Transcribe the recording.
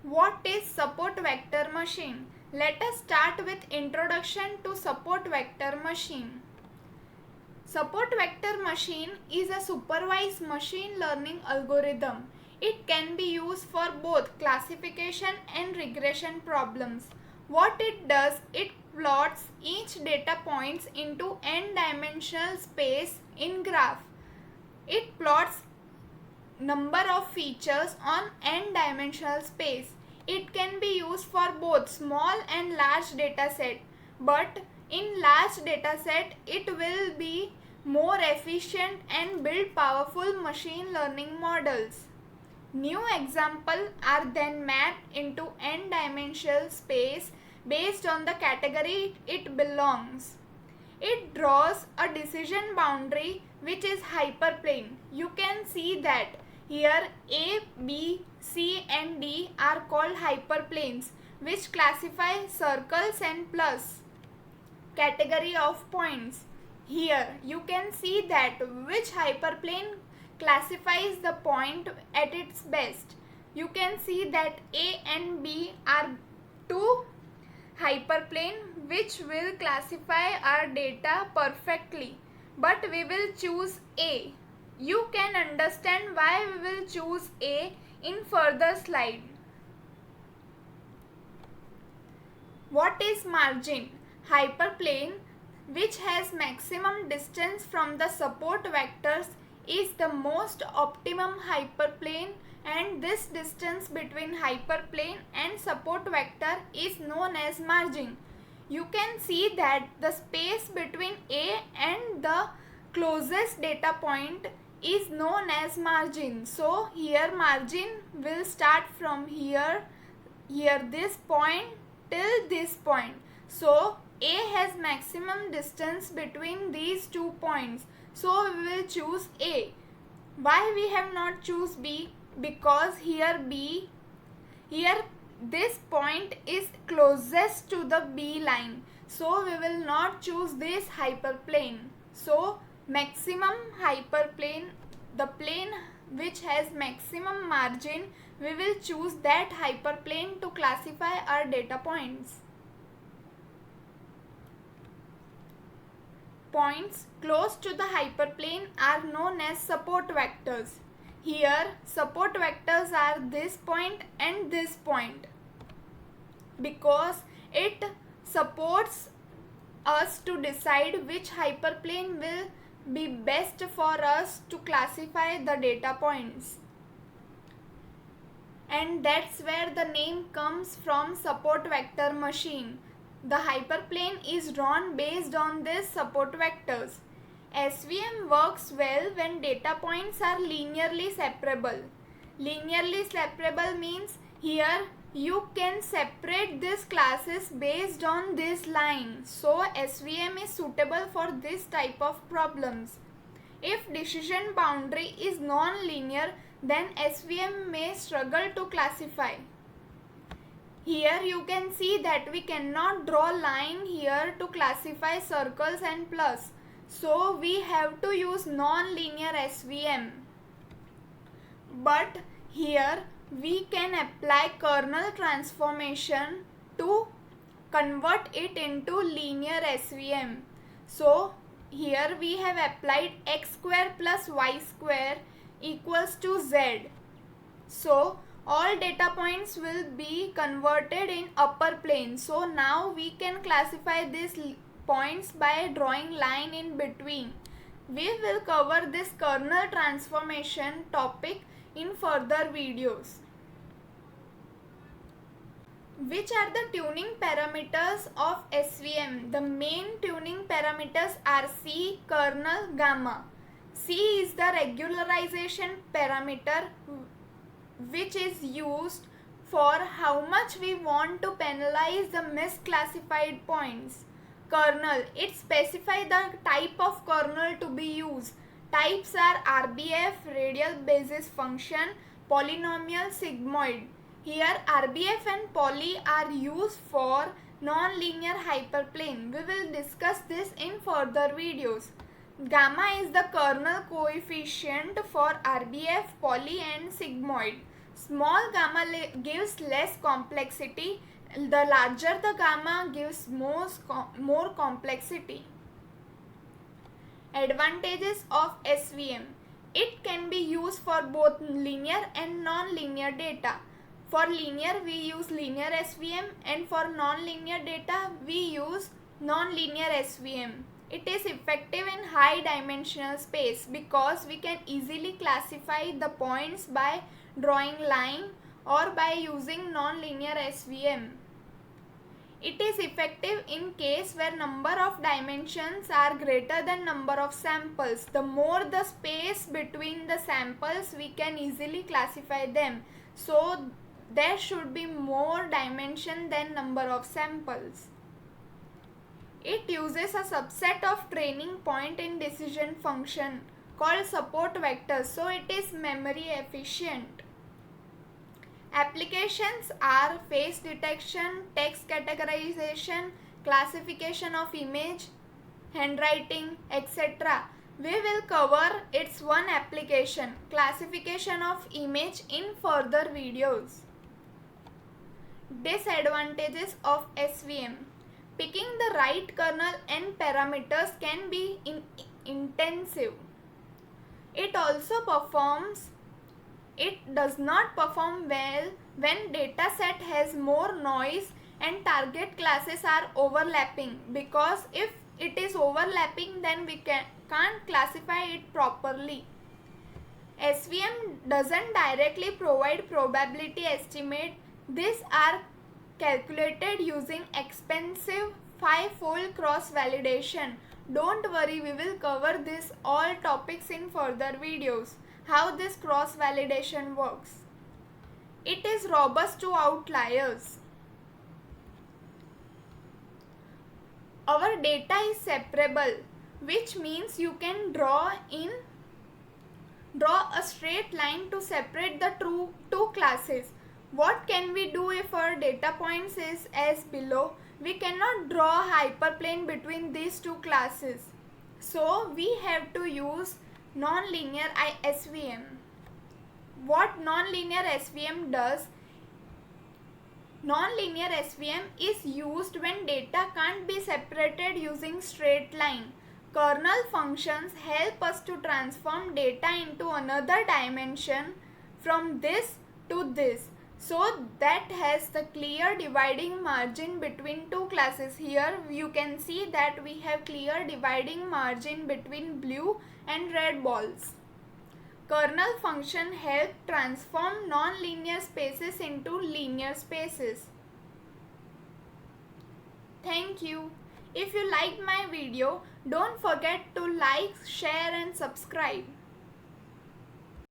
What is support vector machine? Let us start with introduction to support vector machine. Support vector machine is a supervised machine learning algorithm. It can be used for both classification and regression problems. What it does, it plots each data points into n-dimensional space in graph. It plots number of features on n-dimensional space. It can be used for both small and large data set, but in large data set it will be more efficient and build powerful machine learning models. New examples are then mapped into n-dimensional space based on the category it belongs. It draws a decision boundary which is hyperplane. You can see that here A, B, C and D are called hyperplanes which classify circles and plus category of points. Here you can see that which hyperplane classifies the point at its best. You can see that A and B are two hyperplane which will classify our data perfectly, but we will choose A. You can understand why we will choose A in further slide. What is margin? Hyperplane which has maximum distance from the support vectors is the most optimum hyperplane, and this distance between hyperplane and support vector is known as margin. You can see that the space between A and the closest data point is known as margin. So here margin will start from here this point till this point. So A has maximum distance between these 2 points. So we will choose A. Why we have not choose B? Because here this point is closest to the B line. So we will not choose this hyperplane. So maximum hyperplane, the plane which has maximum margin, we will choose that hyperplane to classify our data points. Points close to the hyperplane are known as support vectors. Here support vectors are this point and this point because it supports us to decide which hyperplane will be best for us to classify the data points. And that's where the name comes from, support vector machine. The hyperplane is drawn based on these support vectors. SVM works well when data points are linearly separable. Linearly separable means here you can separate these classes based on this line. So SVM is suitable for this type of problems. If decision boundary is non-linear, then SVM may struggle to classify. Here you can see that we cannot draw line here to classify circles and plus. So we have to use non-linear SVM. But here we can apply kernel transformation to convert it into linear SVM. So here we have applied x square plus y square equals to z. So all data points will be converted in upper plane. So now we can classify these points by drawing line in between. We will cover this kernel transformation topic in further videos. Which are the tuning parameters of SVM? The main tuning parameters are C, kernel, gamma. C is the regularization parameter which is used for how much we want to penalize the misclassified points. Kernel, it specifies the type of kernel to be used. Types are RBF, radial basis function, polynomial, sigmoid. Here RBF and poly are used for non-linear hyperplane. We will discuss this in further videos. Gamma is the kernel coefficient for RBF, poly and sigmoid. Small gamma gives less complexity. The larger the gamma gives more complexity. Advantages of SVM. It can be used for both linear and non-linear data. For linear we use linear SVM, and for non-linear data we use non-linear SVM. It is effective in high dimensional space because we can easily classify the points by drawing line or by using non-linear SVM. It is effective in case where number of dimensions are greater than number of samples. The more the space between the samples, we can easily classify them. So there should be more dimension than number of samples. It uses a subset of training point in decision function called support vectors, so it is memory efficient. Applications are face detection, text categorization, classification of image, handwriting, etc. We will cover its one application, classification of image, in further videos. Disadvantages of SVM. Picking the right kernel and parameters can be intensive. It does not perform well when dataset has more noise and target classes are overlapping, because if it is overlapping then we can't classify it properly. SVM doesn't directly provide probability estimate. These are calculated using expensive 5-fold cross validation. Don't worry, we will cover this all topics in further videos. How this cross validation works. It is robust to outliers. Our data is separable, which means you can draw a straight line to separate the two classes. What can we do if our data points is as below? We cannot draw a hyperplane between these two classes. So we have to use non-linear SVM. What non-linear SVM does? Non-linear SVM is used when data can't be separated using straight line. Kernel functions help us to transform data into another dimension from this to this. So that has the clear dividing margin between two classes. Here you can see that we have clear dividing margin between blue and red balls. Kernel function help transform non-linear spaces into linear spaces. Thank you. If you liked my video, don't forget to like, share and subscribe.